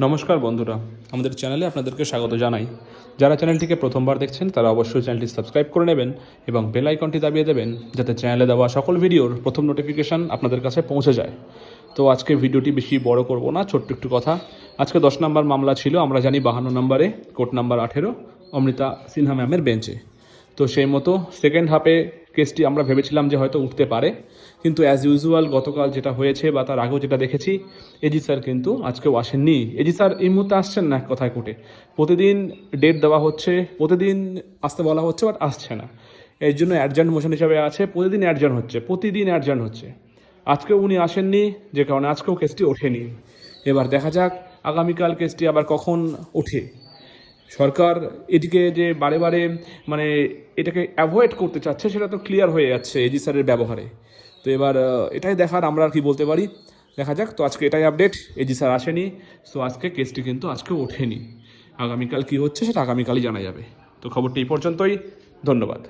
নমস্কার বন্ধুরা, আমাদের চ্যানেলে আপনাদেরকে স্বাগত জানাই। যারা চ্যানেলটিকে প্রথমবার দেখছেন তারা অবশ্যই চ্যানেলটি সাবস্ক্রাইব করে নেবেন এবং বেল আইকনটি দাবিয়ে দেবেন, যাতে চ্যানেলে দেওয়া সকল ভিডিওর প্রথম নোটিফিকেশান আপনাদের কাছে পৌঁছে যায়। তো আজকে ভিডিওটি বেশি বড় করব না, ছোট্ট একটু কথা। আজকে 10 নম্বর মামলা ছিল, আমরা জানি 52 নম্বরে কোর্ট নাম্বার 18 অমৃতা সিনহা ম্যামের বেঞ্চে। তো সেই মতো সেকেন্ড হাফে কেসটি আমরা ভেবেছিলাম যে হয়তো উঠতে পারে, কিন্তু অ্যাজ ইউজুয়াল গতকাল যেটা হয়েছে বা তার আগেও যেটা দেখেছি, এজি স্যার কিন্তু আজকেও আসেননি। এজি স্যার এই মুহূর্তে আসছেন না, এক কথায় কোর্টে প্রতিদিন ডেট দেওয়া হচ্ছে, প্রতিদিন আসতে বলা হচ্ছে, বাট আসছে না। এর জন্য অ্যাডজান্ট মোশন হিসাবে আছে, প্রতিদিন অ্যাডজান্ট হচ্ছে। আজকেও উনি আসেননি, যে কারণে আজকেও কেসটি ওঠেনি। এবার দেখা যাক আগামীকাল কেসটি আবার কখন ওঠে। সরকার এটিকে যে বারে বারে মানে এটাকে অ্যাভয়েড করতে চাচ্ছে, সেটা তো ক্লিয়ার হয়ে যাচ্ছে এজি স্যারের ব্যবহারে। তো এবার এটাই দেখার, আমরা আর কি বলতে পারি, দেখা যাক। তো আজকে এটাই আপডেট, এজি স্যার আসেনি। সো আজকে কেসটি কিন্তু আজকে ওঠেনি। আগামীকাল কি হচ্ছে সেটা আগামীকালই জানা যাবে। তো খবরটি এই পর্যন্তই, ধন্যবাদ।